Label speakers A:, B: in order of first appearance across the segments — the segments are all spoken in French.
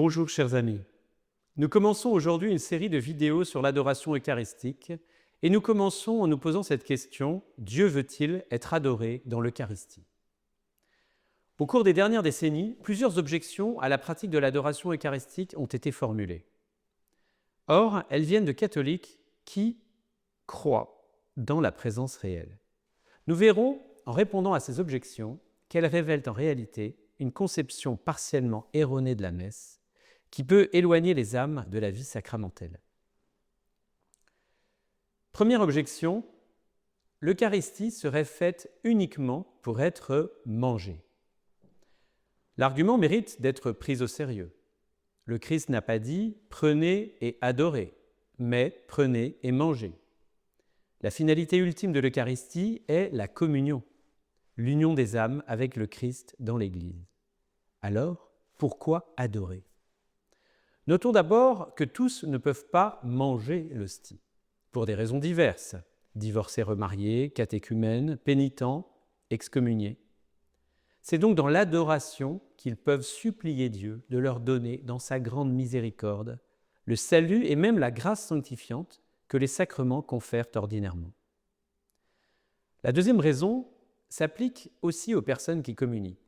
A: Bonjour chers amis, nous commençons aujourd'hui une série de vidéos sur l'adoration eucharistique et nous commençons en nous posant cette question: Dieu veut-il être adoré dans l'Eucharistie? Au cours des dernières décennies, plusieurs objections à la pratique de l'adoration eucharistique ont été formulées. Or, elles viennent de catholiques qui croient dans la présence réelle. Nous verrons, en répondant à ces objections, qu'elles révèlent en réalité une conception partiellement erronée de la messe qui peut éloigner les âmes de la vie sacramentelle. Première objection, l'Eucharistie serait faite uniquement pour être mangée. L'argument mérite d'être pris au sérieux. Le Christ n'a pas dit « prenez et adorez », mais « prenez et mangez ». La finalité ultime de l'Eucharistie est la communion, l'union des âmes avec le Christ dans l'Église. Alors, pourquoi adorer ? Notons d'abord que tous ne peuvent pas manger l'hostie, pour des raisons diverses, divorcés remariés, catéchumènes, pénitents, excommuniés. C'est donc dans l'adoration qu'ils peuvent supplier Dieu de leur donner, dans sa grande miséricorde, le salut et même la grâce sanctifiante que les sacrements confèrent ordinairement. La deuxième raison s'applique aussi aux personnes qui communient.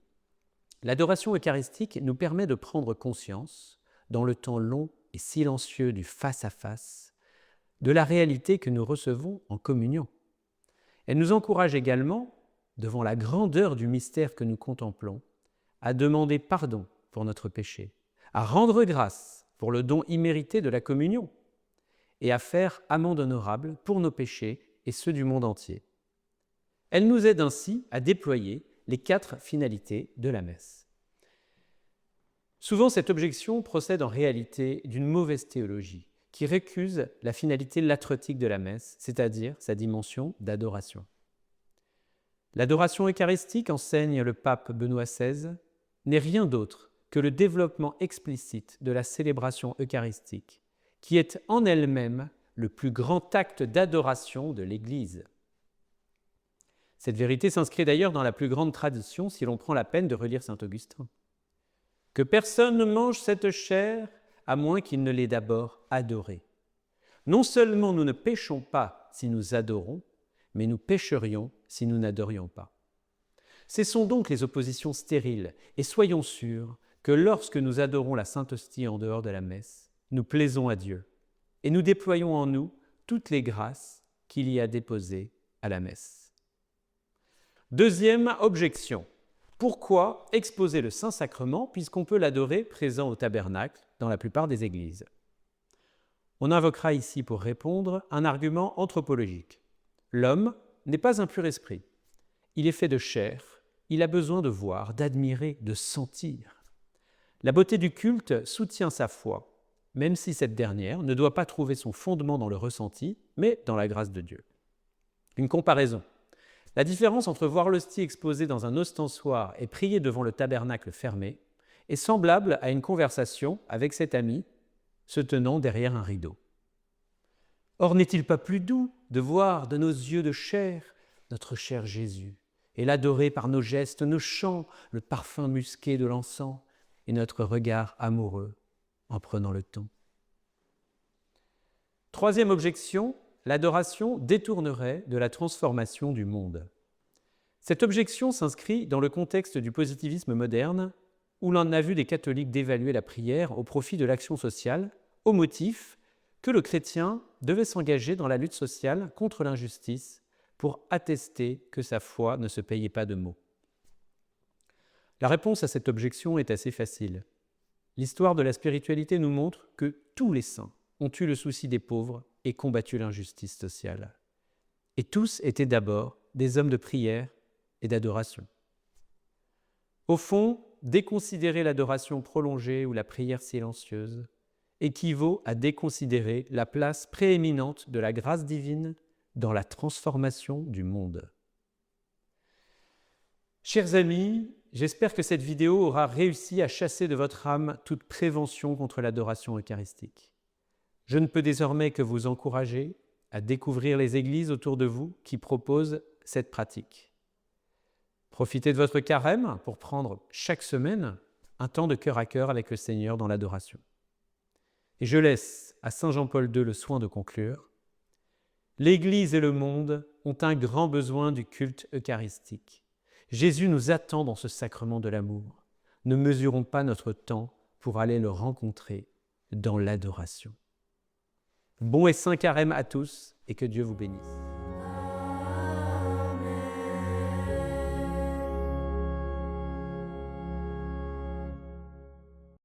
A: L'adoration eucharistique nous permet de prendre conscience, dans le temps long et silencieux du face-à-face, de la réalité que nous recevons en communion. Elle nous encourage également, devant la grandeur du mystère que nous contemplons, à demander pardon pour notre péché, à rendre grâce pour le don immérité de la communion et à faire amende honorable pour nos péchés et ceux du monde entier. Elle nous aide ainsi à déployer les 4 finalités de la messe. Souvent, cette objection procède en réalité d'une mauvaise théologie qui récuse la finalité latretique de la messe, c'est-à-dire sa dimension d'adoration. L'adoration eucharistique, enseigne le pape Benoît XVI, n'est rien d'autre que le développement explicite de la célébration eucharistique, qui est en elle-même le plus grand acte d'adoration de l'Église. Cette vérité s'inscrit d'ailleurs dans la plus grande tradition si l'on prend la peine de relire saint Augustin. Que personne ne mange cette chair à moins qu'il ne l'ait d'abord adorée. Non seulement nous ne péchons pas si nous adorons, mais nous pécherions si nous n'adorions pas. Cessons donc les oppositions stériles et soyons sûrs que lorsque nous adorons la Sainte Hostie en dehors de la messe, nous plaisons à Dieu et nous déployons en nous toutes les grâces qu'il y a déposées à la messe. Deuxième objection. Pourquoi exposer le Saint-Sacrement puisqu'on peut l'adorer présent au tabernacle dans la plupart des églises ? On invoquera ici pour répondre un argument anthropologique. L'homme n'est pas un pur esprit. Il est fait de chair, il a besoin de voir, d'admirer, de sentir. La beauté du culte soutient sa foi, même si cette dernière ne doit pas trouver son fondement dans le ressenti, mais dans la grâce de Dieu. Une comparaison. La différence entre voir l'hostie exposée dans un ostensoir et prier devant le tabernacle fermé est semblable à une conversation avec cet ami se tenant derrière un rideau. Or, n'est-il pas plus doux de voir de nos yeux de chair notre cher Jésus et l'adorer par nos gestes, nos chants, le parfum musqué de l'encens et notre regard amoureux en prenant le temps? Troisième objection, l'adoration détournerait de la transformation du monde. Cette objection s'inscrit dans le contexte du positivisme moderne où l'on a vu des catholiques dévaluer la prière au profit de l'action sociale au motif que le chrétien devait s'engager dans la lutte sociale contre l'injustice pour attester que sa foi ne se payait pas de mots. La réponse à cette objection est assez facile. L'histoire de la spiritualité nous montre que tous les saints ont eu le souci des pauvres et combattu l'injustice sociale. Et tous étaient d'abord des hommes de prière et d'adoration. Au fond, déconsidérer l'adoration prolongée ou la prière silencieuse équivaut à déconsidérer la place prééminente de la grâce divine dans la transformation du monde. Chers amis, j'espère que cette vidéo aura réussi à chasser de votre âme toute prévention contre l'adoration eucharistique. Je ne peux désormais que vous encourager à découvrir les églises autour de vous qui proposent cette pratique. Profitez de votre carême pour prendre chaque semaine un temps de cœur à cœur avec le Seigneur dans l'adoration. Et je laisse à Saint Jean-Paul II le soin de conclure. L'Église et le monde ont un grand besoin du culte eucharistique. Jésus nous attend dans ce sacrement de l'amour. Ne mesurons pas notre temps pour aller le rencontrer dans l'adoration. Bon et saint carême à tous et que Dieu vous bénisse.